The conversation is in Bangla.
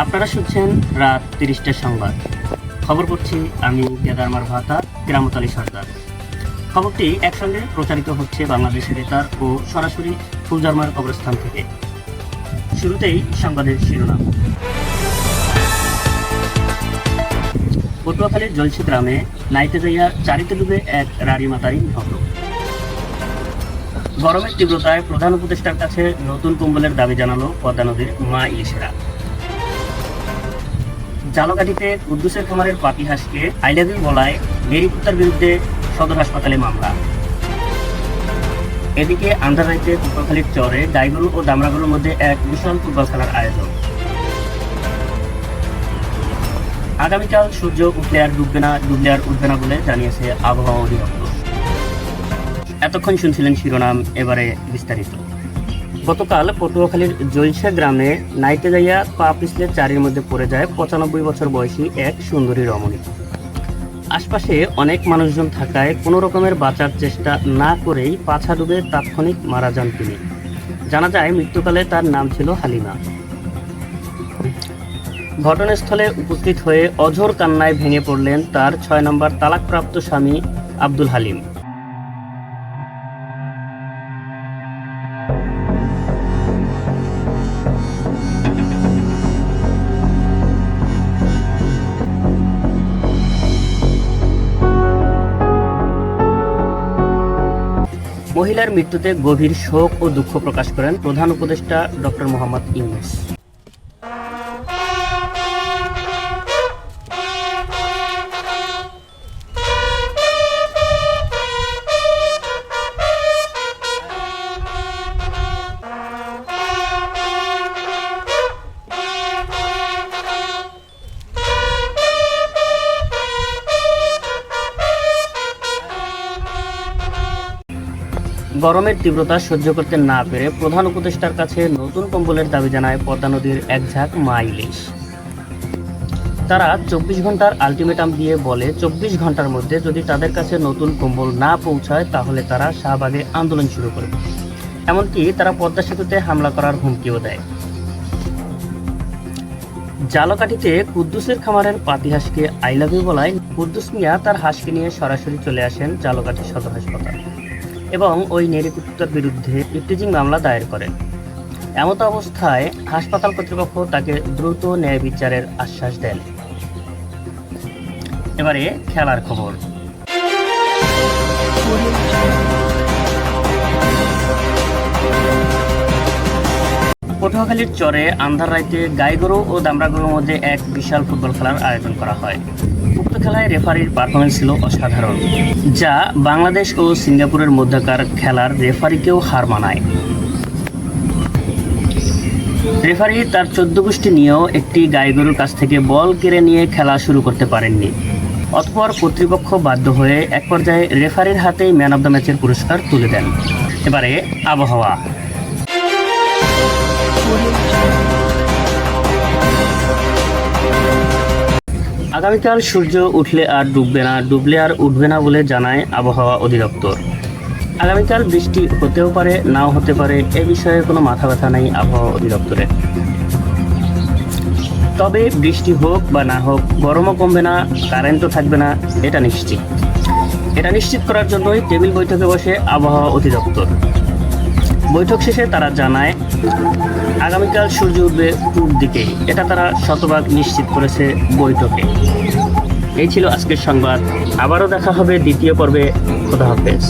আপনারা শুনছেন রাত ৩০টার সংবাদ। খবর পড়ছি আমি কেদারমার ভাতা কেরামত আলী সর্দার। খবরটি একসঙ্গে প্রচারিত হচ্ছে বাংলাদেশের বেতার ও সরাসরি ফুলজারমার কবরস্থান থেকে। শুরুতেই সংবাদের শিরোনাম। পটুয়াখালীর জলছি গ্রামে নাইতে যাইয়া চারিতে ডুবে এক রানী মাতারি নিহত। গরমের তীব্রতায় প্রধান উপদেষ্টার কাছে নতুন কম্বলের দাবি জানালো পদ্মা নদীর মা ইলিশেরা। জালকাঠিতে কুদ্দুসের খামারের পাতিহাঁসকে আই লাভ ইউ বলায় মেরি কুত্তার বিরুদ্ধে সদর হাসপাতালে মামলা। এদিকে আন্ধারাইতে পটুয়াখালীর চরে গাইগরু ও দামরাগরুর মধ্যে এক বিশাল ফুটবল খেলার আয়োজন। আগামীকাল সূর্য উঠলে আর ডুবলে আর উঠবে না বলে জানিয়েছে আবহাওয়া অধিদপ্তর। এতক্ষণ শুনছিলেন শিরোনাম, এবারে বিস্তারিত। গতকাল পটুয়াখালীর জলসা গ্রামে নাইতে যাইয়া পা পিছলে চারির মধ্যে পড়ে যায় ৯৫ বছর বয়সী এক সুন্দরী রমণী। আশপাশে অনেক মানুষজন থাকায় কোনো রকমের বাঁচার চেষ্টা না করেই পাছা ডুবে তাৎক্ষণিক মারা যান তিনি। জানা যায় মৃত্যুকালে তার নাম ছিল হালিমা। ঘটনাস্থলে উপস্থিত হয়ে অঝোর কান্নায় ভেঙে পড়লেন তার ৬ নম্বর তালাকপ্রাপ্ত স্বামী আব্দুল হালিম। মহিলার মৃত্যুতে গভীর শোক ও দুঃখ প্রকাশ করেন প্রধান উপদেষ্টা ডক্টর মোহাম্মদ ইউনূস। গরমের তীব্রতা সহ্য করতে না পেরে প্রধান উপদেষ্টার কাছে নতুন কম্বলের দাবি জানায় পদ্মা নদীর এক ঝাঁক মা ইলিশ। তারা ২৪ ঘন্টার আলটিমেটাম দিয়ে বলে ২৪ ঘন্টার মধ্যে যদি তাদের কাছে নতুন কম্বল না পৌঁছায় তাহলে তারা শাহবাগে আন্দোলন শুরু করবে। এমনকি তারা পদ্মা সেতুতে হামলা করার হুমকিও দেয়। জালকাঠিতে কুদ্দুসের খামারের পাতিহাঁসকে আই লাভ ইউ বলায় কুদ্দুস মিয়া তার হাঁসকে নিয়ে সরাসরি চলে আসেন জালকাঠি সদর হাসপাতাল এবং ওই নেড়ি কুত্তার বিরুদ্ধে ইফটিজিং মামলা দায়ের করেন। এমত অবস্থায় হাসপাতাল কর্তৃপক্ষ তাকে দ্রুত ন্যায় বিচারের আশ্বাস দেন। এবারে খেলার খবর। পটুয়াখালীর চরে আন্ধার রাইতে গাইগরু ও দামরাগরুর মধ্যে এক বিশাল ফুটবল খেলার আয়োজন করা হয়। উক্ত খেলায় রেফারির পারফরমেন্স ছিল অসাধারণ, যা বাংলাদেশ ও সিঙ্গাপুরের মধ্যকার খেলার রেফারিকেও হার মানায়। রেফারি তার ১৪ গোষ্ঠী নিয়েও একটি গাইগরুর কাছ থেকে বল কেড়ে নিয়ে খেলা শুরু করতে পারেননি। অতঃপর কর্তৃপক্ষ বাধ্য হয়ে এক পর্যায়ে রেফারির হাতেই ম্যান অব দ্য ম্যাচের পুরস্কার তুলে দেন। এবারে আবহাওয়া। আগামীকাল সূর্য উঠলে আর ডুবলে আর উঠবে না বলে জানায় আবহাওয়া অধিদপ্তর। আগামীকাল বৃষ্টি হতেও পারে, নাও হতে পারে, এ বিষয়ে কোনো মাথা ব্যথা নেই আবহাওয়া অধিদপ্তরের। তবে বৃষ্টি হোক বা না হোক গরমও কমবে না, কারেন্টও থাকবে না, এটা নিশ্চিত করার জন্যই টেবিল বৈঠকে বসে আবহাওয়া অধিদপ্তর। বৈঠক শেষে তারা জানায় আগামীকাল সূর্য উঠবে পূর্ব দিকে, এটা তারা শতভাগ নিশ্চিত করেছে বৈঠকে। এই ছিল আজকের সংবাদ। আবারও দেখা হবে দ্বিতীয় পর্বে। খোদা হাফেজ।